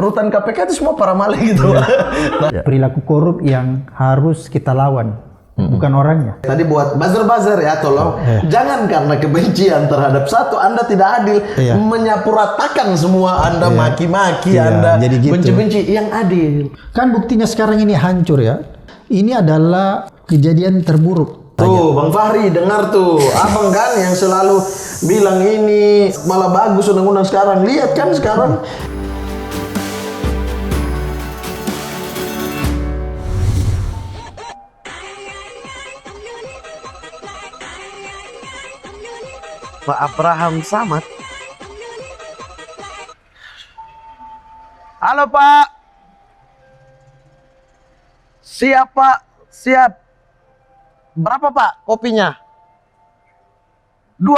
rutan KPK itu semua para maling gitu. Perilaku korup yang harus kita lawan, bukan orangnya. Tadi buat buzzer-buzzer ya, tolong jangan karena kebencian terhadap satu Anda tidak adil menyapu ratakan semua Anda maki-maki, Anda jadi gitu. benci-benci, yang adil. Kan buktinya sekarang ini hancur ya. Ini adalah kejadian terburuk. Tuh, Bang Fahri, dengar tuh. Abang kan yang selalu bilang ini malah bagus undang-undang sekarang. Lihat kan sekarang. Pak Abraham Samad. Halo, Pak. Siap, Pak. Siap. Berapa, Pak, kopinya? 2.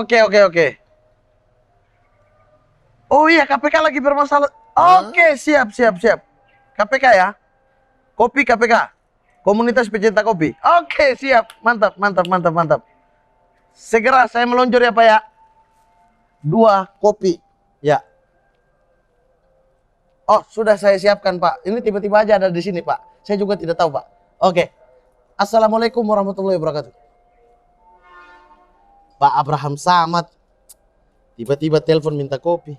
Oke. Oh iya, KPK lagi bermasalah. Oke, siap. KPK ya? Kopi KPK. Komunitas pecinta kopi. Oke, siap. Mantap. Segera saya meluncur ya, Pak ya. 2 kopi. Ya. Oh, sudah saya siapkan, Pak. Ini tiba-tiba aja ada di sini, Pak. Saya juga tidak tahu, Pak. Oke. Assalamualaikum warahmatullahi wabarakatuh. Pak Abraham Samad tiba-tiba telepon minta kopi.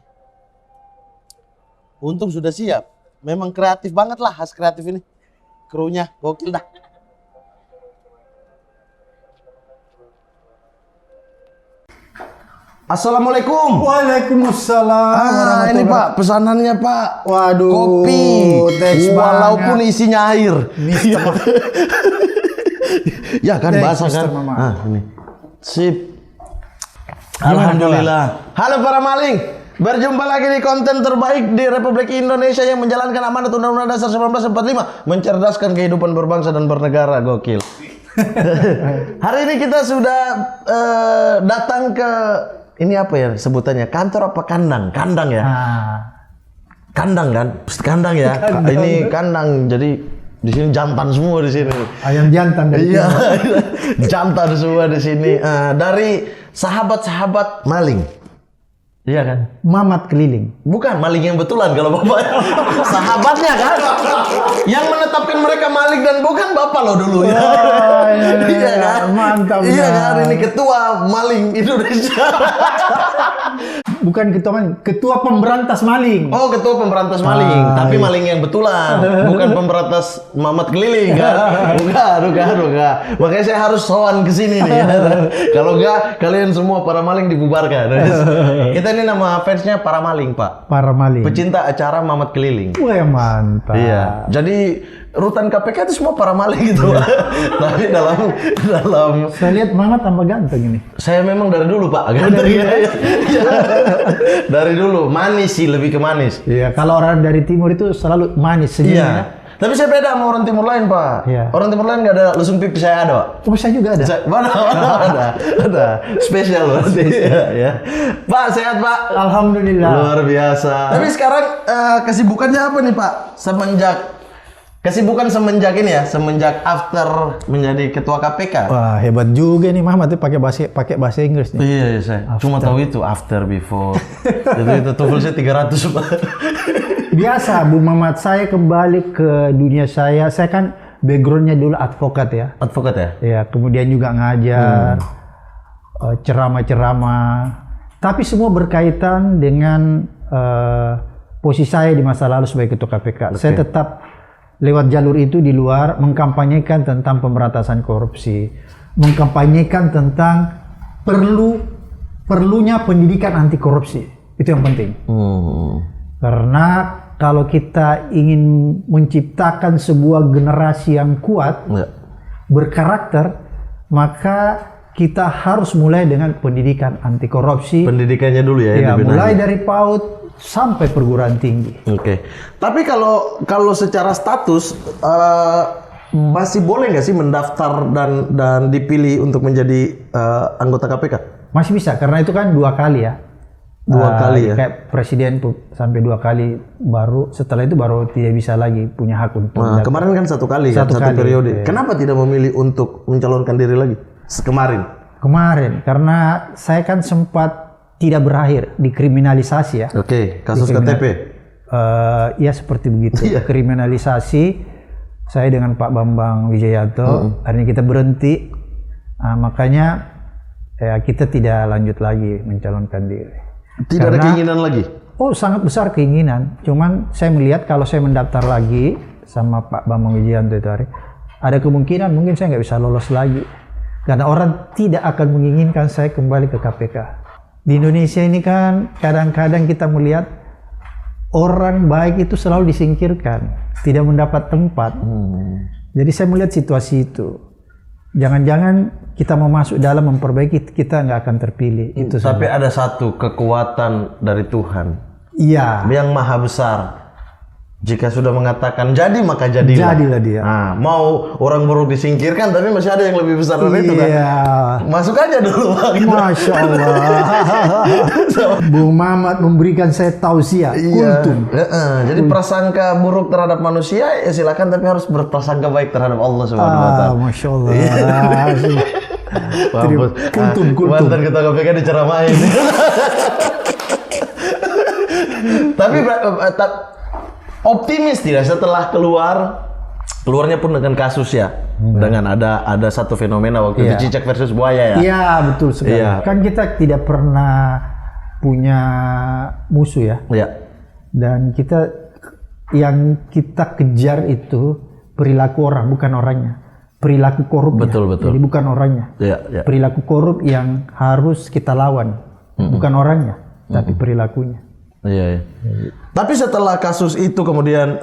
Untung sudah siap. Memang kreatif banget lah, khas kreatif ini. Krunya gokil dah. Assalamualaikum. Waalaikumsalam. Ini Pak, pesanannya Pak. Waduh, kopi. thanks Walaupun banget. isinya air. Ya kan basah kan. Mama. Nah, ini. Sip. Alhamdulillah. Halo para maling. Berjumpa lagi di konten terbaik di Republik Indonesia yang menjalankan amanat Undang-Undang Dasar 1945, mencerdaskan kehidupan berbangsa dan bernegara. Gokil. Hari ini kita sudah datang ke ini apa ya sebutannya? Kantor apa kandang? Kandang ya. Kandang kan? Kandang ya. Ini kandang. Jadi di sini jantan semua di sini. Ayam jantan dari Iya. Jantan semua di sini. Dari sahabat-sahabat maling. Iya kan? Mamat keliling. Bukan maling yang betulan kalau bapak. Sahabatnya kan? Yang menetapkan mereka maling dan bukan bapak lo dulu ya. Iya kan? Mantap. Iya kan? Ini ketua maling Indonesia. Bukan ketua maling, ketua pemberantas maling. Oh, ketua pemberantas maling, tapi maling yang betulan, bukan pemberantas mamat keliling kan? Bukan. Makanya saya harus sowan ke sini nih. Kalau enggak, kalian semua para maling dibubarkan. Kita ini nama fansnya para maling, Pak. Para maling. Pecinta acara mamat keliling. Wah, mantap. Iya. Jadi rutan KPK itu semua para maling gitu. Tapi dalam Saya lihat Mamat tambah ganteng ini. saya memang dari dulu, Pak. Ganteng ya. Dari dulu manis sih, lebih ke manis. Iya, kalau orang dari timur itu selalu manis senyumnya. Iya. Tapi saya beda sama orang timur lain, Pak. Iya. Orang timur lain nggak ada lusung pipi, saya ada, Pak. Oh, saya juga ada. Mana ada. Spesial loh. Ya. Pak, sehat, Pak? Alhamdulillah. Luar biasa. Tapi sekarang kesibukannya apa nih, Pak? Kesibukan semenjak ini ya, semenjak after menjadi ketua KPK. Wah, hebat juga nih Mamat tuh pakai bahasa Inggris nih. Iya, saya cuma tahu itu after before. itu TOEFL saya 300, Pak. Biasa, Bu Mamat, saya kembali ke dunia saya. Saya kan backgroundnya dulu advokat ya. Advokat ya? Ya, kemudian juga ngajar, ceramah-ceramah. Tapi semua berkaitan dengan posisi saya di masa lalu sebagai ketua KPK. Okay. Saya tetap lewat jalur itu di luar mengkampanyekan tentang pemberantasan korupsi, mengkampanyekan tentang perlunya pendidikan anti korupsi. Itu yang penting. Karena kalau kita ingin menciptakan sebuah generasi yang kuat, berkarakter, maka kita harus mulai dengan pendidikan anti korupsi. Pendidikannya dulu ya. Ya, mulai dari PAUD sampai perguruan tinggi. Oke. Tapi kalau secara status masih boleh nggak sih mendaftar dan dipilih untuk menjadi anggota KPK? Masih bisa, karena itu kan 2 kali ya. 2 kali ya. Kayak presiden sampai 2 kali, baru setelah itu baru tidak bisa lagi punya hak untuk. Kemarin kan 1 kali kan, 1 periode. Ya. Kenapa tidak memilih untuk mencalonkan diri lagi? Kemarin, karena saya kan sempat tidak berakhir di kriminalisasi ya. Oke, kasus KTP. Ya seperti begitu. Kriminalisasi, saya dengan Pak Bambang Wijayanto, akhirnya kita berhenti. Makanya ya kita tidak lanjut lagi mencalonkan diri. Tidak ada keinginan lagi? Oh, sangat besar keinginan. Cuman saya melihat kalau saya mendaftar lagi sama Pak Bambang Wijayanto itu hari, ada kemungkinan mungkin saya nggak bisa lolos lagi. Karena orang tidak akan menginginkan saya kembali ke KPK. Di Indonesia ini kan kadang-kadang kita melihat orang baik itu selalu disingkirkan, tidak mendapat tempat. Jadi saya melihat situasi itu. Jangan-jangan kita mau masuk dalam memperbaiki, kita nggak akan terpilih. Itu tapi ada satu kekuatan dari Tuhan. Iya. Yang maha besar. Jika sudah mengatakan jadi maka jadilah. Jadilah dia. Nah, mau orang buruk disingkirkan tapi masih ada yang lebih besar dari itu kan. Iya. Masuk aja dulu Pak. Gitu. Masya Allah. Bung Mamat memberikan saya tausiah. Iya. Kultum. Jadi prasangka buruk terhadap manusia ya silakan, tapi harus berprasangka baik terhadap Allah Subhanahu wa taala. Masya Allah. Kultum. Mantan ketua KPK diceramain. Tapi optimis tidak setelah keluarnya pun dengan kasus ya, dengan ada satu fenomena waktu itu cicak versus buaya ya. Iya betul sekali. Iya. Kan kita tidak pernah punya musuh ya. Iya. Dan yang kita kejar itu perilaku orang, bukan orangnya. Perilaku korupnya. Betul. Jadi bukan orangnya. Iya. Perilaku korup yang harus kita lawan, bukan orangnya, tapi perilakunya. Iya. Tapi setelah kasus itu kemudian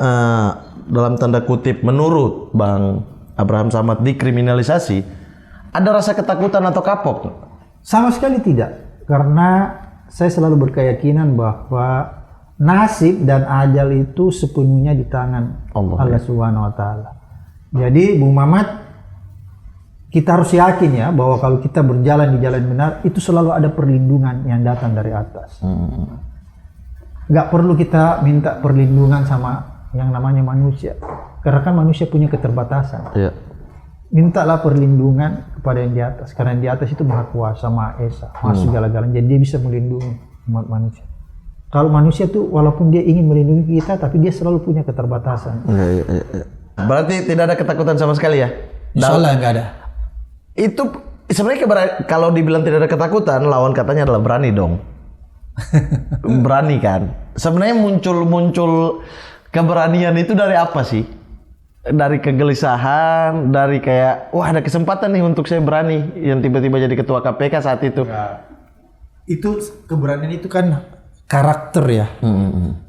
dalam tanda kutip menurut Bang Abraham Samad dikriminalisasi, ada rasa ketakutan atau kapok? Sama sekali tidak, karena saya selalu berkeyakinan bahwa nasib dan ajal itu sepenuhnya di tangan Allah Subhanahu wa taala. Jadi Bung Mamat, kita harus yakin ya bahwa kalau kita berjalan di jalan benar itu selalu ada perlindungan yang datang dari atas. Nggak perlu kita minta perlindungan sama yang namanya manusia, karena kan manusia punya keterbatasan. Iya. Mintalah perlindungan kepada yang di atas, karena yang di atas itu maha kuasa, maha esa, maha segala-galanya, jadi dia bisa melindungi umat manusia. Kalau manusia tuh walaupun dia ingin melindungi kita, tapi dia selalu punya keterbatasan. Iya. Berarti tidak ada ketakutan sama sekali ya? Insyaallah nggak ada. Itu sebenarnya kalau dibilang tidak ada ketakutan, lawan katanya adalah berani dong. Berani kan? Sebenarnya muncul keberanian itu dari apa sih? Dari kegelisahan, dari kayak wah ada kesempatan nih untuk saya berani, yang tiba-tiba jadi ketua KPK saat itu. Ya. Itu keberanian itu kan karakter ya.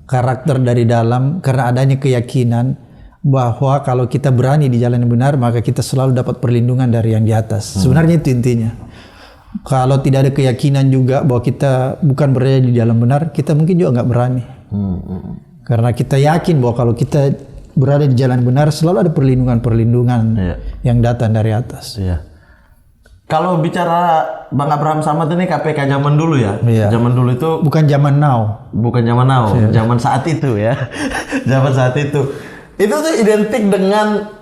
Karakter dari dalam, karena adanya keyakinan bahwa kalau kita berani di jalan yang benar, maka kita selalu dapat perlindungan dari yang di atas. Sebenarnya itu intinya. Kalau tidak ada keyakinan juga bahwa kita bukan berada di jalan benar, kita mungkin juga nggak berani. Karena kita yakin bahwa kalau kita berada di jalan benar, selalu ada perlindungan yang datang dari atas. Iya. Kalau bicara Bang Abraham Samad ini KPK zaman dulu ya. Zaman dulu itu bukan zaman now. Bukan zaman now, zaman saat itu ya. Zaman saat itu. Itu tuh identik dengan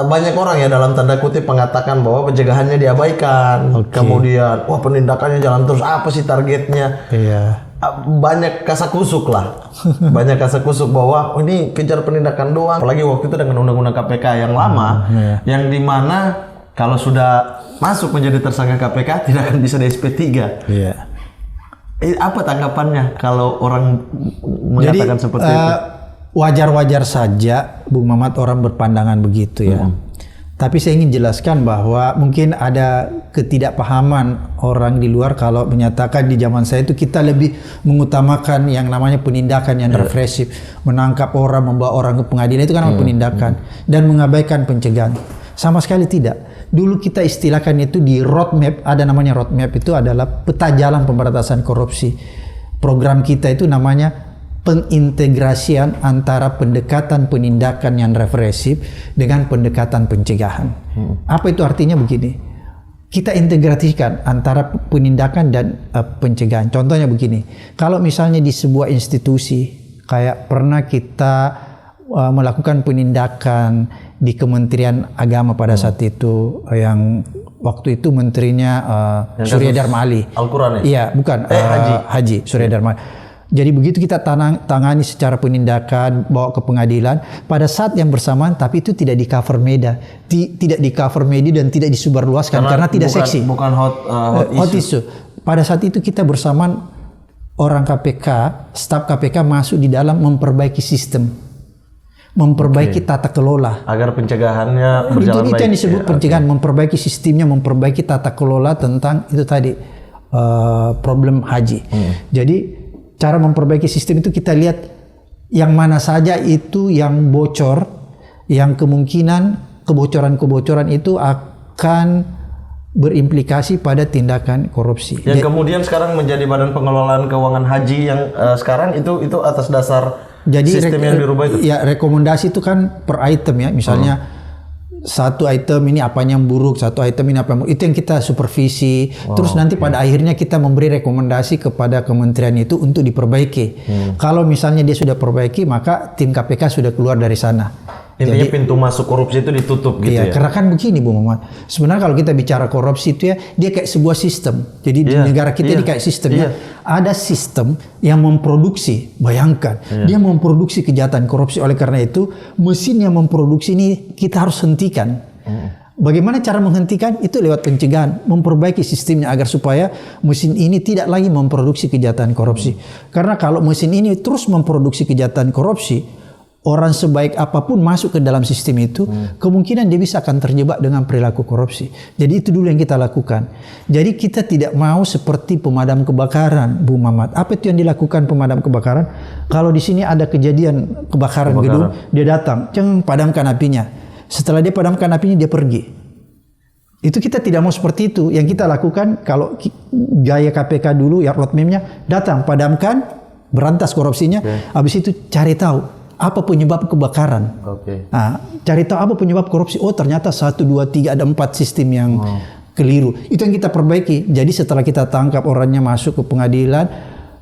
banyak orang ya dalam tanda kutip mengatakan bahwa pencegahannya diabaikan, kemudian wah penindakannya jalan terus, apa sih targetnya? Iya. Banyak kasakusuk lah, banyak kasakusuk bahwa ini kejar penindakan doang. Apalagi waktu itu dengan undang-undang KPK yang lama, yang dimana kalau sudah masuk menjadi tersangka KPK tidak akan bisa di SP3. Iya. Apa tanggapannya kalau orang mengatakan seperti itu? Wajar-wajar saja Bung Mamat orang berpandangan begitu ya. Tapi saya ingin jelaskan bahwa mungkin ada ketidakpahaman orang di luar kalau menyatakan di zaman saya itu kita lebih mengutamakan yang namanya penindakan yang represif. Menangkap orang, membawa orang ke pengadilan itu kan penindakan. Dan mengabaikan pencegahan. Sama sekali tidak. Dulu kita istilahkan itu di roadmap, ada namanya roadmap, itu adalah peta jalan pemberantasan korupsi. Program kita itu namanya pengintegrasian antara pendekatan penindakan yang represif dengan pendekatan pencegahan. Apa itu artinya begini? Kita integrasikan antara penindakan dan pencegahan. Contohnya begini, kalau misalnya di sebuah institusi, kayak pernah kita melakukan penindakan di Kementerian Agama pada saat itu yang waktu itu menterinya Surya Dharma Ali. Al-Quran ya? Iya, bukan Haji Surya Dharma. Jadi begitu kita tangani secara penindakan, bawa ke pengadilan, pada saat yang bersamaan, tapi itu tidak di cover media, tidak di cover media dan tidak disebarluaskan karena tidak seksi. Bukan hot issue. Pada saat itu kita bersamaan orang KPK, staf KPK masuk di dalam memperbaiki sistem, memperbaiki tata kelola. Agar pencegahannya berjalan baik. Itu yang disebut pencegahan, memperbaiki sistemnya, memperbaiki tata kelola tentang itu tadi problem haji. Jadi cara memperbaiki sistem itu kita lihat yang mana saja itu yang bocor, yang kemungkinan kebocoran-kebocoran itu akan berimplikasi pada tindakan korupsi. Yang kemudian sekarang menjadi Badan Pengelolaan Keuangan Haji yang sekarang itu atas dasar sistem yang dirubah itu. Ya, rekomendasi itu kan per item ya, misalnya satu item ini apanya yang buruk, satu item ini apa yang buruk. Itu yang kita supervisi. Terus nanti pada akhirnya kita memberi rekomendasi kepada kementerian itu untuk diperbaiki. Kalau misalnya dia sudah perbaiki, maka tim KPK sudah keluar dari sana. Intinya pintu masuk korupsi itu ditutup gitu ya. Karena kan begini Bu Muhammad. Sebenarnya kalau kita bicara korupsi itu ya, dia kayak sebuah sistem. Jadi di negara kita ini kayak sistemnya. Ada sistem yang memproduksi, bayangkan. Dia memproduksi kejahatan korupsi. Oleh karena itu, mesin yang memproduksi ini kita harus hentikan. Bagaimana cara menghentikan? Itu lewat pencegahan, memperbaiki sistemnya agar supaya mesin ini tidak lagi memproduksi kejahatan korupsi. Karena kalau mesin ini terus memproduksi kejahatan korupsi, orang sebaik apapun masuk ke dalam sistem itu, kemungkinan dia bisa akan terjebak dengan perilaku korupsi. Jadi itu dulu yang kita lakukan. Jadi kita tidak mau seperti pemadam kebakaran, Bu Mamat. Apa itu yang dilakukan pemadam kebakaran? Kalau di sini ada kejadian kebakaran gedung, dia datang, padamkan apinya. Setelah dia padamkan apinya, dia pergi. Itu kita tidak mau seperti itu. Yang kita lakukan, kalau gaya KPK dulu, ya roadmap-nya, datang, padamkan, berantas korupsinya, habis itu cari tahu apa penyebab kebakaran. Nah, cari tahu apa penyebab korupsi. Oh, ternyata 1, 2, 3 ada 4 sistem yang keliru. Itu yang kita perbaiki. Jadi setelah kita tangkap orangnya masuk ke pengadilan,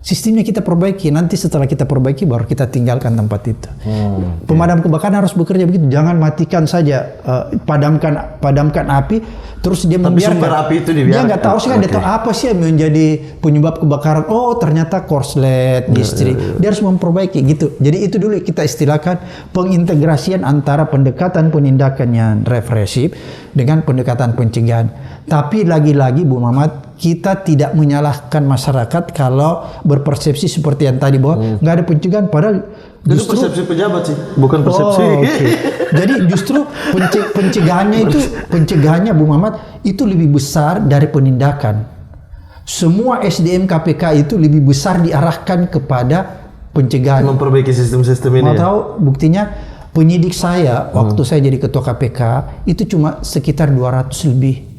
sistemnya kita perbaiki. Nanti setelah kita perbaiki baru kita tinggalkan tempat itu. Pemadam kebakaran harus bekerja begitu. Jangan matikan saja, padamkan api, terus dia membiarkan. Sumber api itu dibiarkan. Dia nggak tahu sih kan, dia tahu apa sih yang menjadi penyebab kebakaran. Oh, ternyata korslet listrik. Dia harus memperbaiki gitu. Jadi itu dulu kita istilahkan pengintegrasian antara pendekatan penindakan yang represif dengan pendekatan pencegahan. Tapi lagi-lagi Bu Mamat, kita tidak menyalahkan masyarakat kalau berpersepsi seperti yang tadi bahwa nggak ada pencegahan, padahal itu persepsi pejabat sih, bukan persepsi. Jadi justru pencegahannya Bu Mamat itu lebih besar dari penindakan. Semua SDM KPK itu lebih besar diarahkan kepada pencegahan. Memperbaiki sistem-sistem ini. Mau tahu buktinya? Penyidik saya waktu saya jadi ketua KPK itu cuma sekitar 200 lebih.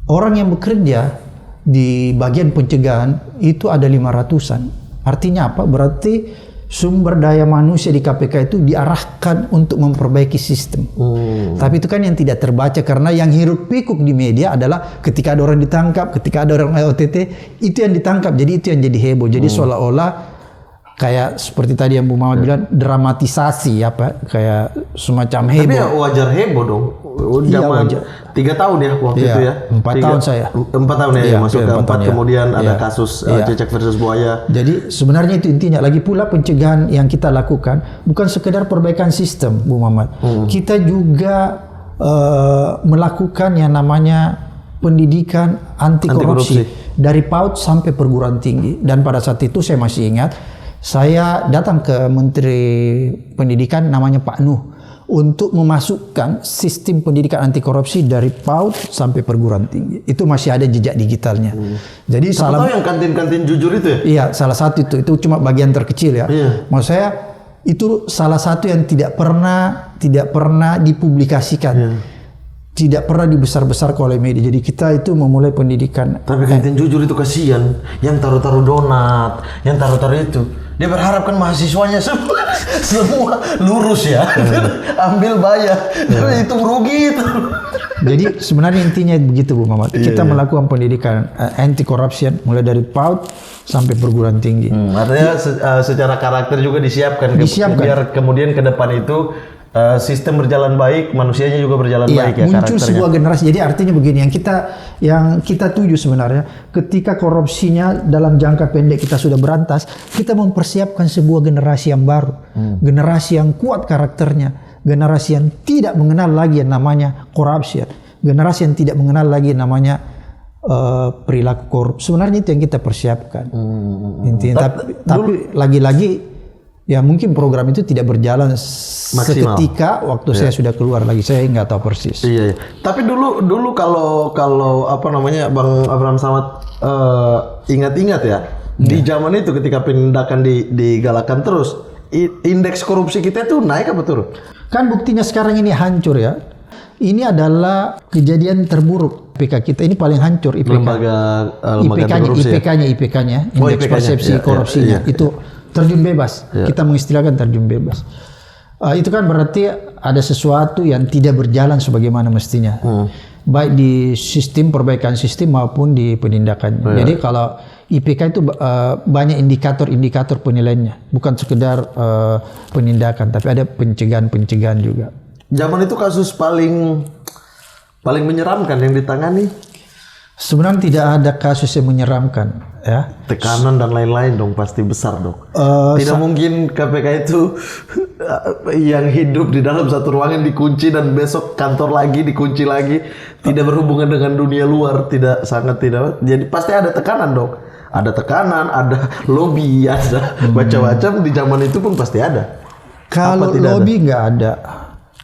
Orang yang bekerja di bagian pencegahan itu ada 500-an. Artinya apa? Berarti sumber daya manusia di KPK itu diarahkan untuk memperbaiki sistem. Tapi itu kan yang tidak terbaca, karena yang hiruk pikuk di media adalah ketika ada orang ditangkap, ketika ada orang OTT, itu yang ditangkap. Jadi itu yang jadi heboh. Jadi seolah-olah kayak seperti tadi yang Bu Muhammad bilang, dramatisasi apa, kayak semacam heboh. Tapi ya wajar heboh dong. Zaman 3 tahun ya waktu itu ya. 4 tahun saya. 4 tahun ya, masuk ke 4 kemudian ada kasus cecek versus buaya. Jadi sebenarnya itu intinya. Lagi pula pencegahan yang kita lakukan bukan sekedar perbaikan sistem, Bu Muhammad. Kita juga melakukan yang namanya pendidikan anti korupsi dari PAUD sampai perguruan tinggi. Dan pada saat itu saya masih ingat, saya datang ke Menteri Pendidikan namanya Pak Nuh untuk memasukkan sistem pendidikan anti korupsi dari PAUD sampai perguruan tinggi. Itu masih ada jejak digitalnya. Jadi tahu yang kantin-kantin jujur itu ya? Iya, salah satu itu cuma bagian terkecil ya. Maksud saya itu salah satu yang tidak pernah dipublikasikan. Tidak pernah dibesar-besarkan oleh media. Jadi kita itu memulai pendidikan. Tapi kantin jujur itu kasihan, yang taruh-taruh donat, yang taruh-taruh itu. Dia berharap kan mahasiswanya semua lurus ya, ambil bayar, itu rugi itu. Jadi sebenarnya intinya begitu Bu Mamat. Kita melakukan pendidikan anti corruption mulai dari PAUD sampai perguruan tinggi. Artinya secara karakter juga disiapkan. Biar kemudian ke depan itu sistem berjalan baik, manusianya juga berjalan Iya, baik ya muncul karakternya. sebuah generasi. Jadi artinya begini, yang kita tuju sebenarnya, ketika korupsinya dalam jangka pendek kita sudah berantas, kita mempersiapkan sebuah generasi yang baru, generasi yang kuat karakternya, generasi yang tidak mengenal lagi yang namanya korupsi, generasi yang tidak mengenal lagi yang namanya perilaku korup. Sebenarnya itu yang kita persiapkan. Intinya, tapi lagi-lagi ya mungkin program itu tidak berjalan maksimal. Seketika waktu saya sudah keluar lagi, saya nggak tahu persis. Iya. Tapi dulu kalau apa namanya Bang Abraham Samad ingat-ingat ya, di zaman itu ketika penindakan digalakan terus, indeks korupsi kita itu naik apa turun? Kan buktinya sekarang ini hancur ya. Ini adalah kejadian terburuk IPK kita, ini paling hancur IPK. Lembaga anti korupsi. IPK-nya, indeks persepsi korupsinya itu terjun bebas. Kita mengistilahkan terjun bebas. Itu kan berarti ada sesuatu yang tidak berjalan sebagaimana mestinya. Baik di sistem perbaikan sistem maupun di penindakannya. Jadi kalau IPK itu banyak indikator-indikator penilaiannya, bukan sekedar penindakan, tapi ada pencegahan-pencegahan juga. Zaman itu kasus paling menyeramkan yang ditangani? Sebenarnya tidak ada kasus yang menyeramkan, ya. Tekanan dan lain-lain dong pasti besar dong. Tidak mungkin KPK itu yang hidup di dalam satu ruangan dikunci dan besok kantor lagi dikunci lagi, tidak berhubungan dengan dunia luar, sangat tidak. Jadi pasti ada tekanan dong. Ada tekanan, ada lobby, ada macam-macam di zaman itu pun pasti ada. Kalau lobby nggak ada.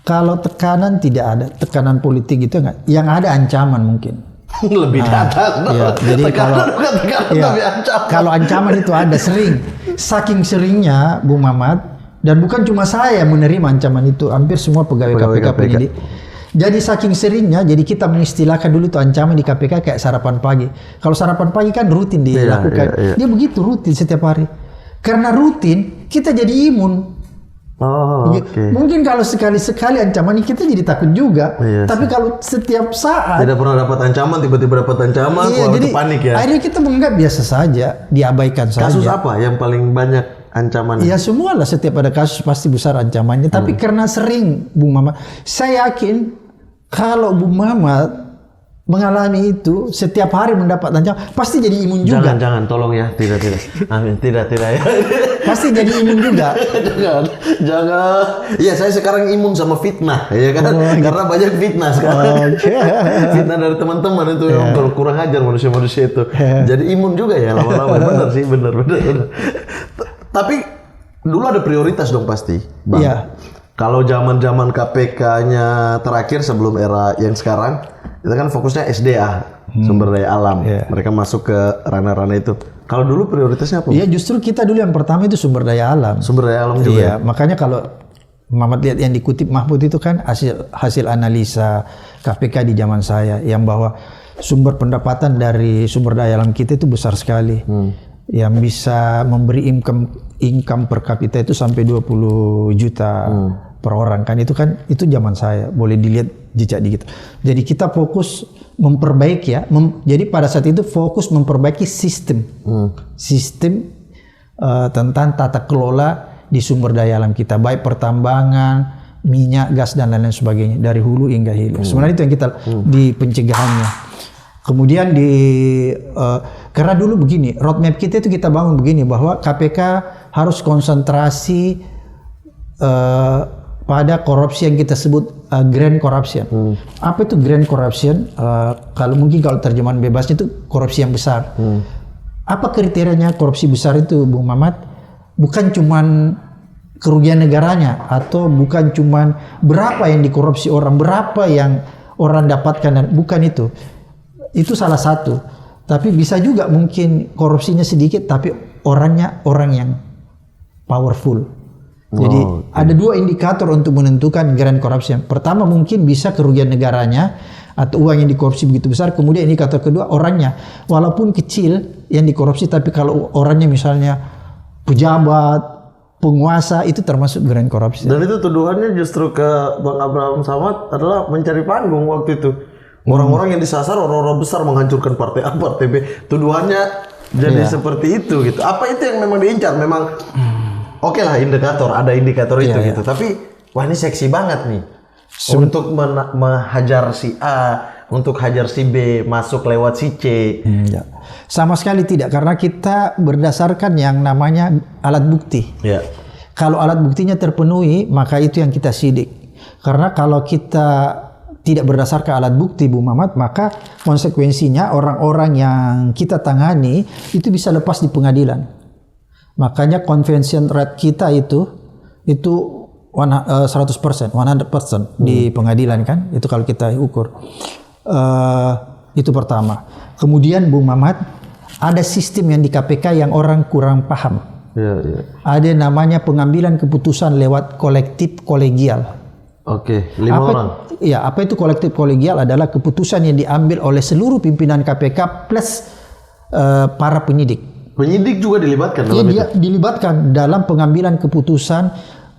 Kalau tekanan tidak ada, tekanan politik itu nggak. Yang ada ancaman mungkin. Lebih di atas. Ya, jadi kalau ancaman itu ada sering, saking seringnya Bung Mamat, dan bukan cuma saya menerima ancaman itu, hampir semua pegawai KPK penyidik. Jadi saking seringnya, jadi kita mengistilahkan dulu tuh ancaman di KPK kayak sarapan pagi. Kalau sarapan pagi kan rutin dilakukan, dia begitu rutin setiap hari. Karena rutin, kita jadi imun. Mungkin kalau sekali-sekali ancaman ini kita jadi takut juga. Tapi kalau setiap saat tidak pernah dapat ancaman, tiba-tiba dapat ancaman, jadi panik ya. Akhirnya kita menganggap biasa saja, diabaikan saja. Kasus apa yang paling banyak ancaman? Ya semua lah, setiap ada kasus pasti besar ancamannya. Tapi karena sering Bung Mamat, saya yakin kalau Bung Mamat mengalami itu setiap hari mendapat ancaman, pasti jadi imun juga. Jangan, tolong ya, tidak. Amin, tidak ya. Pasti jadi imun juga. Jangan. Iya, saya sekarang imun sama fitnah, ya kan? Karena banyak fitnah sekarang. Fitnah dari teman-teman itu yang kurang ajar manusia-manusia itu. Jadi imun juga ya lama-lama. Benar sih, benar. Tapi dulu ada prioritas dong pasti, Bang. Iya. Kalau zaman-zaman KPK-nya terakhir sebelum era yang sekarang, itu kan fokusnya SDA, sumber daya alam. Mereka masuk ke ranah-ranah itu. Kalau dulu prioritasnya apa? Iya, justru kita dulu yang pertama itu sumber daya alam. Sumber daya alam juga. Iya, makanya kalau Mamat lihat yang dikutip Mahfud itu kan hasil analisa KPK di zaman saya, yang bahwa sumber pendapatan dari sumber daya alam kita itu besar sekali. Yang bisa memberi income per kapita itu sampai 20 juta per orang kan itu zaman saya, boleh dilihat jejak digital. Jadi kita fokus memperbaiki ya, jadi pada saat itu fokus memperbaiki sistem tentang tata kelola di sumber daya alam kita, baik pertambangan, minyak, gas dan lain-lain sebagainya, dari hulu hingga hilir. Sebenarnya itu yang kita di pencegahannya. Kemudian karena dulu begini, roadmap kita itu kita bangun begini, bahwa KPK harus konsentrasi pada korupsi yang kita sebut grand corruption. Apa itu grand corruption? Kalau terjemahan bebasnya itu korupsi yang besar. Apa kriterianya korupsi besar itu, Bung Mamat? Bukan cuman kerugian negaranya, atau bukan cuman berapa yang dikorupsi orang, berapa yang orang dapatkan, bukan itu. Itu salah satu. Tapi bisa juga mungkin korupsinya sedikit, tapi orangnya orang yang powerful. Jadi ada dua indikator untuk menentukan grand corruption. Pertama mungkin bisa kerugian negaranya atau uang yang dikorupsi begitu besar. Kemudian indikator kedua orangnya, walaupun kecil yang dikorupsi, tapi kalau orangnya misalnya pejabat, penguasa, itu termasuk grand corruption. Dan itu tuduhannya justru ke Bang Abraham Samad adalah mencari panggung waktu itu. Orang-orang yang disasar, orang-orang besar menghancurkan partai A, partai B. Tuduhannya jadi seperti itu gitu. Apa itu yang memang diincar? Memang oke lah indikator, ada indikator itu gitu. Tapi wah ini seksi banget nih. Untuk menghajar si A, untuk hajar si B, masuk lewat si C. Ya. Sama sekali tidak, karena kita berdasarkan yang namanya alat bukti. Ya. Kalau alat buktinya terpenuhi, maka itu yang kita sidik. Karena kalau kita tidak berdasarkan alat bukti, Bu Mamat, maka konsekuensinya orang-orang yang kita tangani itu bisa lepas di pengadilan. Makanya convention rate kita itu 100% di pengadilan kan, itu kalau kita ukur. Itu pertama. Kemudian Bu Mamat, ada sistem yang di KPK yang orang kurang paham. Ada namanya pengambilan keputusan lewat kolektif kolegial. Oke, 5 orang. Iya, apa itu kolektif kolegial? Adalah keputusan yang diambil oleh seluruh pimpinan KPK plus para penyidik. Penyidik juga dilibatkan dalam itu? Dilibatkan dalam pengambilan keputusan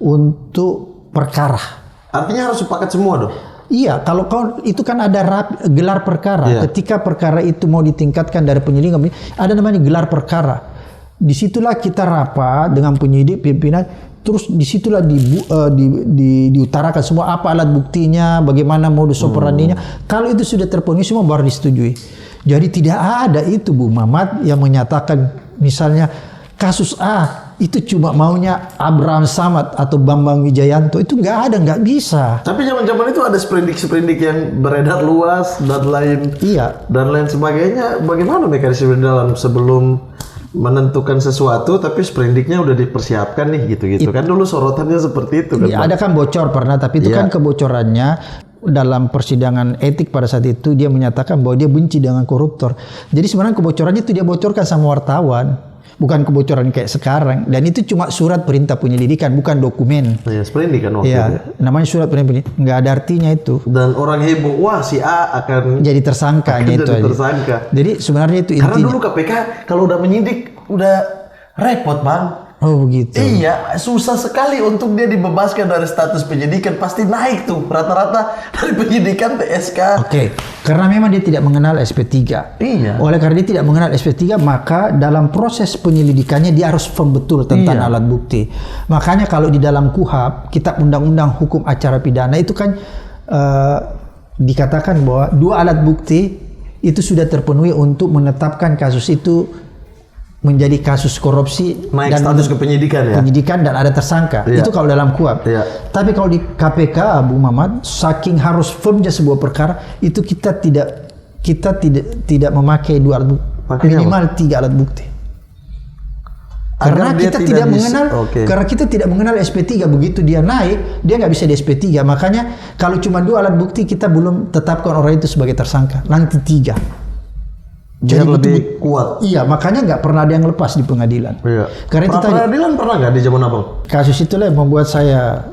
untuk perkara. Artinya harus sepakat semua dong? Iya, kalau itu kan ada gelar perkara. Ketika perkara itu mau ditingkatkan dari penyidik, ada namanya gelar perkara. Disitulah kita rapat dengan penyidik, pimpinan, terus disitulah diutarakan semua apa alat buktinya, bagaimana modus operandinya. Kalau itu sudah terpenuhi semua baru disetujui. Jadi tidak ada itu Bu Mamat yang menyatakan misalnya kasus A itu cuma maunya Abraham Samad atau Bambang Wijayanto, itu nggak ada, nggak bisa. Tapi zaman-zaman itu ada sprindik yang beredar luas dan lain sebagainya. Bagaimana mekanisme dalam sebelum menentukan sesuatu tapi sprindiknya udah dipersiapkan nih gitu-gitu kan dulu sorotannya seperti itu kan? Ya, ada kan bocor pernah, tapi itu kan kebocorannya dalam persidangan etik pada saat itu dia menyatakan bahwa dia benci dengan koruptor. Jadi sebenarnya kebocorannya itu dia bocorkan sama wartawan, bukan kebocoran kayak sekarang. Dan itu cuma surat perintah penyelidikan, bukan dokumen. Ya, sprindik kan waktu itu. Namanya surat perintah penyelidikan, nggak ada artinya itu. Dan orang heboh, wah si A akan jadi tersangka itu aja. Jadi sebenarnya itu intinya. Karena dulu KPK kalau udah menyidik udah repot Bang. Oh begitu. Iya, susah sekali untuk dia dibebaskan dari status penyidikan. Pasti naik tuh rata-rata dari penyidikan ke SK. Oke, karena memang dia tidak mengenal SP3. Iya. Oleh karena dia tidak mengenal SP3, maka dalam proses penyelidikannya dia harus firm betul tentang alat bukti. Makanya kalau di dalam KUHP, Kitab Undang-Undang Hukum Acara Pidana itu kan dikatakan bahwa 2 alat bukti itu sudah terpenuhi untuk menetapkan kasus itu menjadi kasus korupsi naik dan status ke penyidikan dan ada tersangka. Itu kalau dalam KUHP. Tapi kalau di KPK Bu Mamat, saking harus firmnya sebuah perkara itu kita tidak memakai 2 alat bukti, minimal 3 alat bukti. Karena kita tidak mengenal, karena kita tidak mengenal SP3, begitu dia naik, dia nggak bisa di SP3. Makanya kalau cuma 2 alat bukti kita belum tetapkan orang itu sebagai tersangka. Nanti 3. Jadi lebih kuat. Iya, makanya nggak pernah ada yang lepas di pengadilan. Iya. Karena itu pengadilan pernah nggak di zaman abang? Kasus itulah yang membuat saya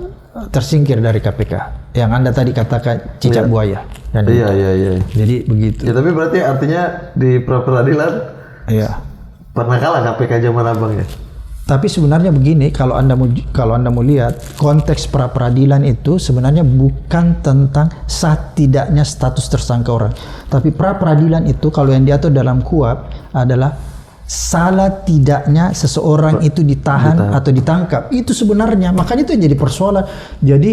tersingkir dari KPK. Yang Anda tadi katakan cicak buaya. Iya. Jadi begitu. Ya tapi berarti artinya di pra-peradilan pernah kalah KPK zaman abang ya? Tapi sebenarnya begini, kalau Anda mau lihat konteks pra peradilan itu sebenarnya bukan tentang sah tidaknya status tersangka orang. Tapi pra peradilan itu kalau yang diatur dalam KUHP adalah salah tidaknya seseorang itu ditahan atau ditangkap. Itu sebenarnya, makanya itu yang jadi persoalan. Jadi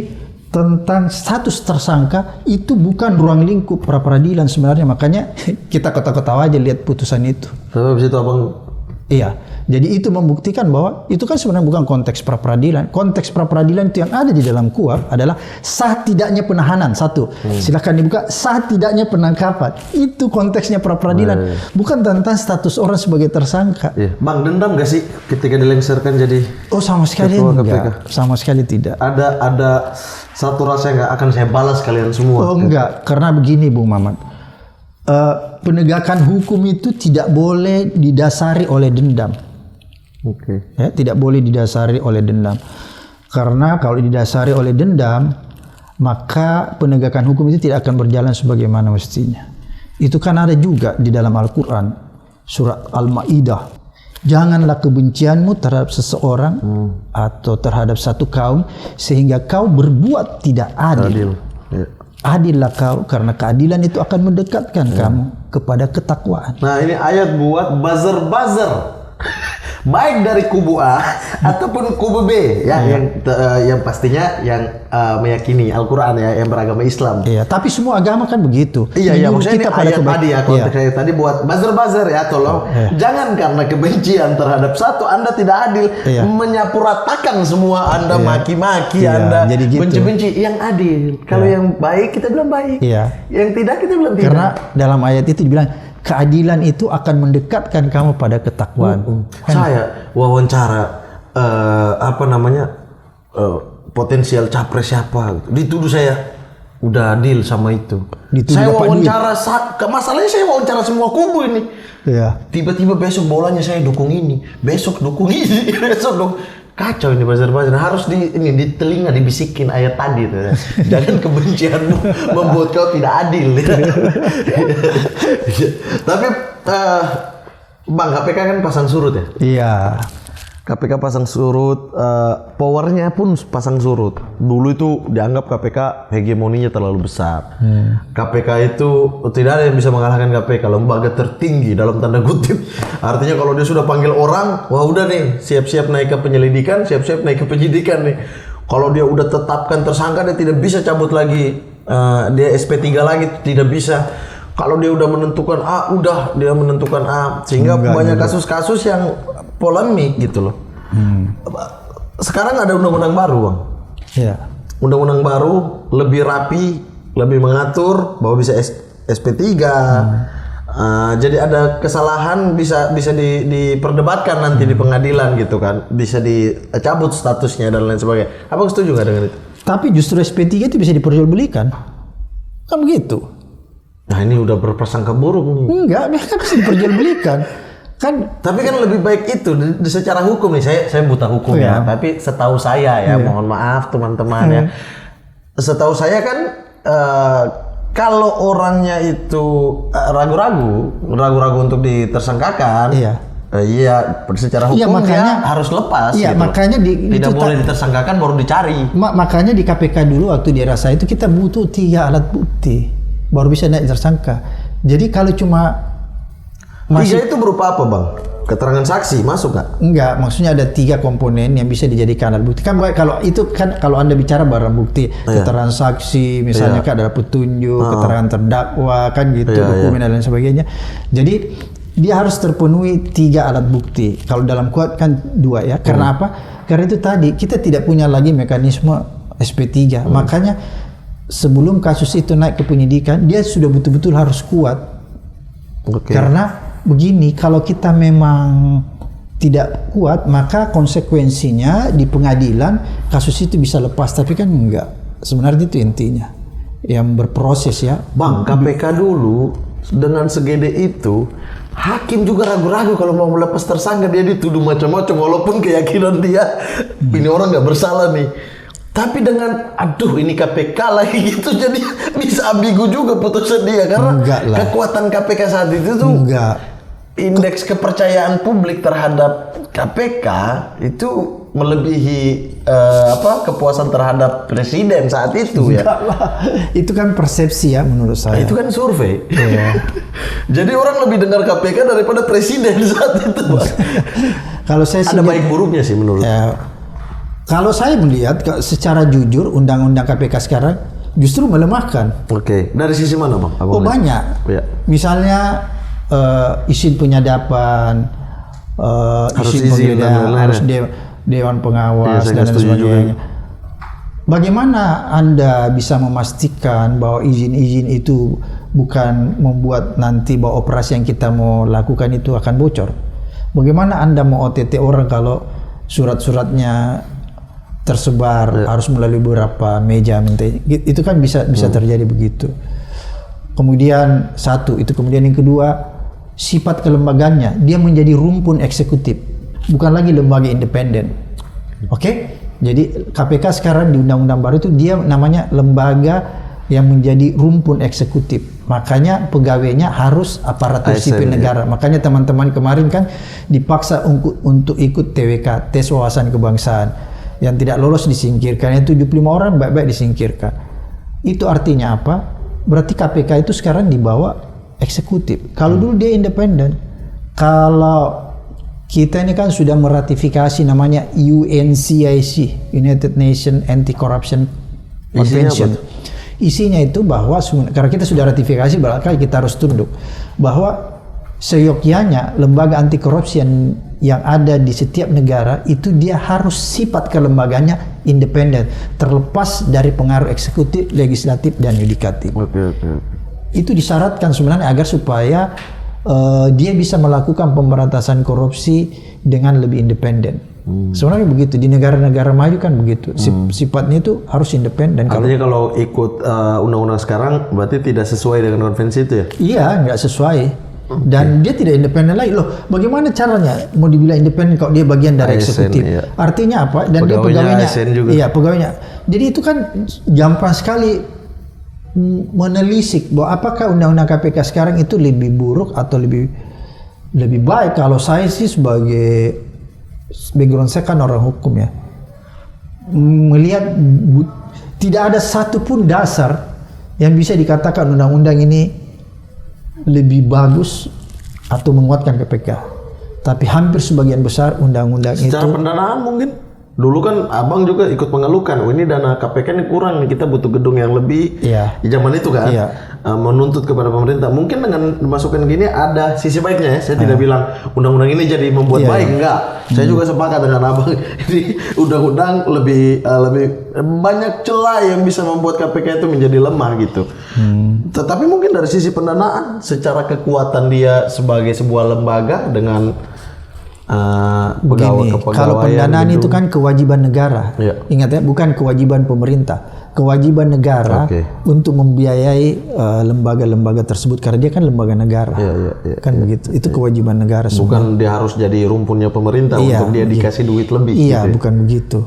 tentang status tersangka itu bukan ruang lingkup pra peradilan sebenarnya. Makanya kita ketawa-ketawa aja lihat putusan itu. Habis itu abang. Iya, jadi itu membuktikan bahwa itu kan sebenarnya bukan konteks pra-peradilan. Konteks pra-peradilan itu yang ada di dalam KUHP adalah sah tidaknya penahanan, 1. Silakan dibuka, sah tidaknya penangkapan. Itu konteksnya pra-peradilan, bukan tentang status orang sebagai tersangka. Bang, dendam gak sih ketika dilengsarkan jadi? Oh, sama sekali enggak. Sama sekali tidak. Ada satu rasa yang gak akan saya balas kalian semua. Oh, enggak, karena begini Bung Mamat. Penegakan hukum itu tidak boleh didasari oleh dendam. Ya, tidak boleh didasari oleh dendam. Karena kalau didasari oleh dendam, maka penegakan hukum itu tidak akan berjalan sebagaimana mestinya. Itu kan ada juga di dalam Al-Quran, surat Al-Ma'idah. Janganlah kebencianmu terhadap seseorang atau terhadap satu kaum sehingga kau berbuat tidak adil. Adillah kau, karena keadilan itu akan mendekatkan kamu kepada ketakwaan. Nah ini ayat buat buzzer-buzzer. baik dari kubu A ataupun kubu B ya, yang pastinya yang meyakini Al-Quran ya, yang beragama Islam. Iya, tapi semua agama kan begitu. Iya, maksudnya kita ini ayat tadi ya, konteks iya. ayat tadi buat buzzer ya, tolong jangan karena kebencian terhadap satu Anda tidak adil, menyapuratakan semua Anda maki-maki, Anda jadi gitu. benci-benci. Yang adil, kalau yang baik kita bilang baik, yang tidak kita bilang tidak. Karena dalam ayat itu dibilang keadilan itu akan mendekatkan kamu pada ketakwaan. Saya wawancara potensial capres siapa, dituduh saya udah deal sama itu. Saya wawancara, masalahnya saya wawancara semua kubu ini. Iya. Tiba-tiba besok bolanya saya dukung ini, besok dukung ini, besok dukung. Kacau ini buzzer-buzzer. Harus di telinga dibisikin ayat tadi tuh. Jangan kebencianmu membuat kau tidak adil. Tapi Bang, KPK kan pasang surut ya? Iya. KPK pasang surut, powernya pun pasang surut. Dulu itu dianggap KPK hegemoninya terlalu besar. KPK itu tidak ada yang bisa mengalahkan KPK, lembaga tertinggi dalam tanda kutip. Artinya kalau dia sudah panggil orang, wah udah nih, siap-siap naik ke penyelidikan, siap-siap naik ke penyidikan nih. Kalau dia udah tetapkan tersangka, dia tidak bisa cabut lagi, dia SP3 lagi, tidak bisa. Kalau dia udah menentukan A, udah dia menentukan A. Sehingga banyak kasus-kasus yang polemik gitu loh. Sekarang ada undang-undang baru, Bang. Iya. Undang-undang baru lebih rapi, lebih mengatur bahwa bisa SP3. Jadi ada kesalahan bisa diperdebatkan nanti di pengadilan gitu kan. Bisa dicabut statusnya dan lain sebagainya. Abang setuju nggak dengan itu? Tapi justru SP3 itu bisa diperjualbelikan. Kan begitu. Nah ini udah berprasangka buruk nih. Enggak, mereka bisa diperjualbelikan. Kan tapi kan lebih baik itu secara hukum nih, saya buta hukum ya, tapi setahu saya ya, mohon maaf teman-teman ya, setahu saya kan kalau orangnya itu ragu-ragu untuk ditersangkakan, secara hukum makanya, dia harus lepas. Iya, gitu. Makanya tidak boleh ditersangkakan baru dicari. Makanya di KPK dulu waktu di era saya itu kita butuh 3 alat bukti baru bisa naik tersangka. Jadi kalau cuma 3 itu berupa apa, Bang? Keterangan saksi masuk nggak? Enggak, maksudnya ada 3 komponen yang bisa dijadikan alat bukti. Kan kalau itu kan kalau Anda bicara barang bukti, keterangan saksi, misalnya kan ada petunjuk, keterangan terdakwa, kan gitu, dokumen dan lain sebagainya. Jadi dia harus terpenuhi 3 alat bukti. Kalau dalam kuhap kan 2 ya. Karena apa? Karena itu tadi kita tidak punya lagi mekanisme SP3. Makanya sebelum kasus itu naik ke penyidikan, dia sudah betul-betul harus kuat. Karena begini, kalau kita memang tidak kuat, maka konsekuensinya di pengadilan kasus itu bisa lepas. Tapi kan enggak. Sebenarnya itu intinya. Yang berproses ya. Bang, KPK dulu dengan segede itu, hakim juga ragu-ragu kalau mau melepas tersangka. Dia dituduh macam-macam walaupun keyakinan dia ini orang nggak bersalah nih. Tapi dengan ini KPK lagi gitu, jadi bisa ambigu juga putusan dia karena kekuatan KPK saat itu tuh indeks kepercayaan publik terhadap KPK itu melebihi kepuasan terhadap presiden saat itu ya. Itu kan persepsi ya menurut saya. Itu kan survei. Jadi orang lebih dengar KPK daripada presiden saat itu. Kalau saya ada baik buruknya sih menurut. Kalau saya melihat secara jujur undang-undang KPK sekarang justru melemahkan. Dari sisi mana, Bang? Banyak. Misalnya izin penyadapan, izin penggeledahan, harus dewan pengawas dan lain sebagainya. Bagaimana Anda bisa memastikan bahwa izin-izin itu bukan membuat nanti bahwa operasi yang kita mau lakukan itu akan bocor? Bagaimana Anda mau OTT orang kalau surat-suratnya tersebar harus melalui beberapa meja itu kan bisa terjadi begitu. Kemudian kemudian yang kedua, sifat kelembagaannya, dia menjadi rumpun eksekutif, bukan lagi lembaga independen. Jadi KPK sekarang di undang-undang baru itu dia namanya lembaga yang menjadi rumpun eksekutif. Makanya pegawainya harus aparatur sipil negara. Makanya teman-teman kemarin kan dipaksa untuk ikut TWK, tes wawasan kebangsaan. Yang tidak lolos disingkirkan, yang 75 orang baik-baik disingkirkan. Itu artinya apa? Berarti KPK itu sekarang dibawa eksekutif. Kalau dulu dia independen. Kalau kita ini kan sudah meratifikasi namanya UNCIC, United Nations Anti-Corruption Convention. Isinya itu bahwa karena kita sudah ratifikasi, berarti kita harus tunduk bahwa seyogyanya lembaga anti korupsi yang ada di setiap negara itu dia harus sifat kelembaganya independen, terlepas dari pengaruh eksekutif, legislatif, dan yudikatif. Itu disyaratkan sebenarnya agar supaya dia bisa melakukan pemberantasan korupsi dengan lebih independen. Sebenarnya begitu di negara-negara maju kan begitu. Sifatnya itu harus independen. Artinya kalau ikut undang-undang sekarang berarti tidak sesuai dengan konvensi itu ya? Iya, nggak sesuai. Dan dia tidak independen lagi. Loh, bagaimana caranya mau dibilang independen kalau dia bagian dari eksekutif? Iya. Artinya apa? Dan dia pegawainya. Iya, pegawainya. Jadi itu kan gampang sekali menelisik bahwa apakah undang-undang KPK sekarang itu lebih buruk atau lebih baik. Kalau saya sih sebagai background saya kan orang hukum ya, melihat tidak ada satupun dasar yang bisa dikatakan undang-undang ini lebih bagus atau menguatkan KPK. Tapi hampir sebagian besar undang-undang itu. Secara pendanaan mungkin. Dulu kan abang juga ikut mengeluhkan, ini dana KPK ini kurang, kita butuh gedung yang lebih. Iya. Di zaman itu kan, menuntut kepada pemerintah. Mungkin dengan masukan gini ada sisi baiknya ya. Saya tidak bilang undang-undang ini jadi membuat baik, enggak. Saya juga sepakat dengan abang. Ini undang-undang lebih banyak celah yang bisa membuat KPK itu menjadi lemah gitu. Tetapi mungkin dari sisi pendanaan, secara kekuatan dia sebagai sebuah lembaga dengan begini, kalau pendanaan itu kan kewajiban negara. Ingat ya, bukan kewajiban pemerintah. Kewajiban negara untuk membiayai lembaga-lembaga tersebut karena dia kan lembaga negara. Kan begitu. Itu kewajiban negara. Bukan dia harus jadi rumpunnya pemerintah untuk dia dikasih duit lebih. Iya, gitu. Bukan begitu.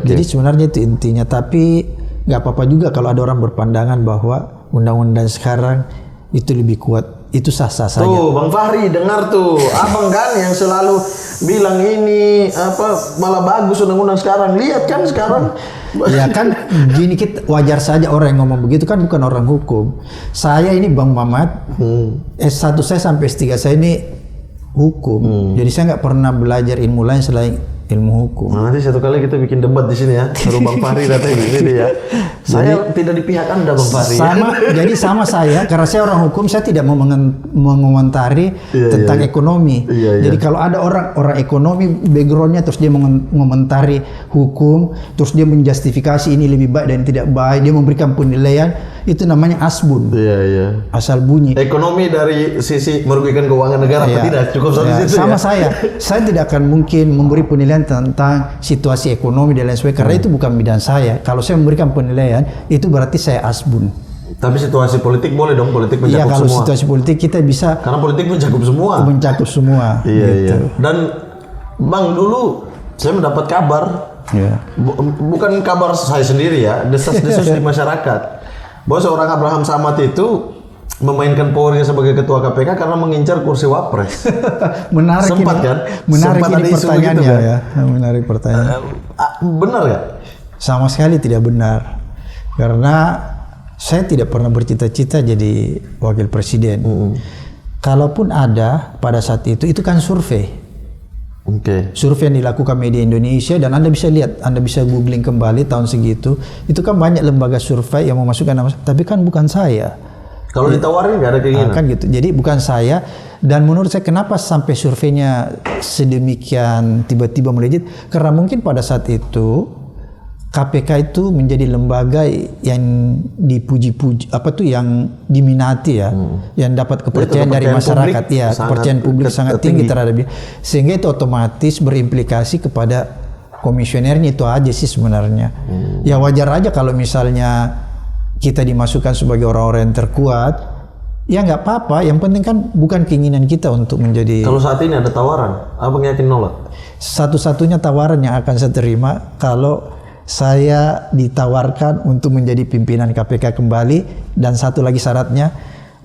Jadi sebenarnya itu intinya. Tapi nggak apa-apa juga kalau ada orang berpandangan bahwa undang-undang sekarang itu lebih kuat. Itu sah-sah saja. Tuh, Bang Fahri dengar tuh, abang kan yang selalu bilang ini malah bagus undang-undang sekarang. Lihat kan sekarang. Ya kan, gini kita wajar saja orang yang ngomong begitu kan bukan orang hukum. Saya ini Bang Mamat, S1 saya sampai S3 saya ini hukum. Jadi saya nggak pernah belajar ilmu lain selain ilmu hukum. Nah, nanti satu kali kita bikin debat di sini ya, suruh Bang Fahri datang di sini ya. Saya tidak di pihak Anda Bang Fahri. Jadi sama saya, karena saya orang hukum, saya tidak mau mengomentari tentang ekonomi. Jadi kalau ada orang ekonomi backgroundnya terus dia mengomentari hukum, terus dia menjustifikasi ini lebih baik dan tidak baik, dia memberikan penilaian, itu namanya asbun. Asal bunyi. Ekonomi dari sisi merugikan keuangan negara atau tidak? Cukup sampai situ. Sama saya tidak akan mungkin memberi penilaian tentang situasi ekonomi dan lain sebagainya karena itu bukan bidang saya. Kalau saya memberikan penilaian itu berarti saya asbun. Tapi situasi politik boleh dong, politik mencakup semua. Iya, kalau situasi politik kita bisa. Karena politik mencakup semua. Mencakup semua. Iya. Dan Bang, dulu saya mendapat kabar, bukan kabar saya sendiri ya, desas-desus di masyarakat, bahwa seorang Abraham Samad itu memainkan powernya sebagai ketua KPK karena mengincar kursi wapres. Menarik sempat ini, kan? Menarik sempat ini pertanyaannya gitu, kan? Ya. Menarik pertanyaan. Benar ya? Sama sekali tidak benar. Karena saya tidak pernah bercita-cita jadi wakil presiden. Kalaupun ada pada saat itu kan survei. Survei yang dilakukan media Indonesia dan Anda bisa lihat, Anda bisa googling kembali tahun segitu. Itu kan banyak lembaga survei yang memasukkan nama, tapi kan bukan saya. Kalau ditawarin nggak ada keinginan. Kan gitu. Jadi bukan saya. Dan menurut saya kenapa sampai surveinya sedemikian tiba-tiba melejit? Karena mungkin pada saat itu KPK itu menjadi lembaga yang dipuji-puji, yang diminati ya, yang dapat kepercayaan dari masyarakat, kepercayaan publik sangat tinggi terhadap dia, sehingga itu otomatis berimplikasi kepada komisionernya. Itu aja sih sebenarnya. Ya wajar aja kalau misalnya kita dimasukkan sebagai orang-orang yang terkuat, ya nggak apa-apa. Yang penting kan bukan keinginan kita untuk menjadi. Kalau saat ini ada tawaran, abang yakin nolak? Satu-satunya tawaran yang akan saya terima kalau saya ditawarkan untuk menjadi pimpinan KPK kembali, dan satu lagi syaratnya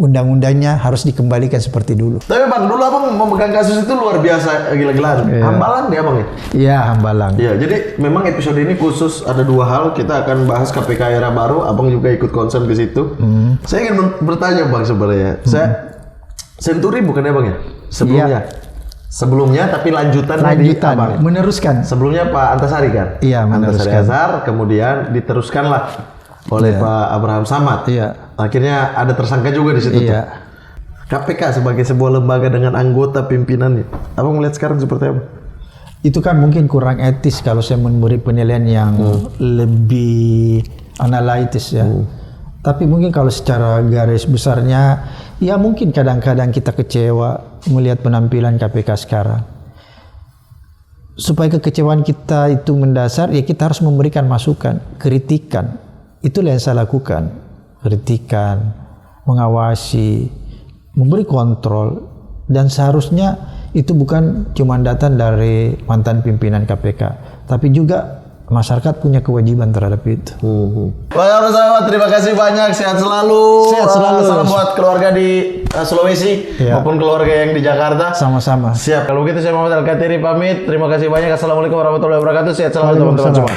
undang-undangnya harus dikembalikan seperti dulu. Tapi Bang, dulu abang memegang kasus itu luar biasa, gila-gilaan. Hambalang dia Bang ya? Iya, Hambalang. Iya, jadi memang episode ini khusus ada dua hal. Kita akan bahas KPK era baru, abang juga ikut concern ke situ. Saya ingin bertanya Bang sebenarnya. Saya Senturi bukan ya Bang ya? Sebelumnya? Sebelumnya tapi lanjutan di Abang. meneruskan. Sebelumnya Pak Antasari kan? Iya, Antasari meneruskan. Azhar, kemudian diteruskanlah oleh Pak Abraham Samad. Iya. Akhirnya ada tersangka juga di situ. Iya. Tuh. KPK sebagai sebuah lembaga dengan anggota pimpinannya. Abang melihat sekarang seperti apa? Itu kan mungkin kurang etis kalau saya memberi penilaian yang lebih analitis ya. Tapi mungkin kalau secara garis besarnya, ya mungkin kadang-kadang kita kecewa melihat penampilan KPK sekarang. Supaya kekecewaan kita itu mendasar, ya kita harus memberikan masukan, kritikan. Itulah yang saya lakukan. Kritikan, mengawasi, memberi kontrol. Dan seharusnya itu bukan cuma datang dari mantan pimpinan KPK, tapi juga masyarakat punya kewajiban terhadap itu. Baik sahabat, terima kasih banyak. Sehat selalu. Sehat selalu. Salam buat keluarga di Sulawesi maupun keluarga yang di Jakarta. Sama-sama. Siap. Kalau begitu saya Muhammad Al-Katiri pamit. Terima kasih banyak. Assalamualaikum warahmatullahi wabarakatuh. Sehat selalu teman-teman semua.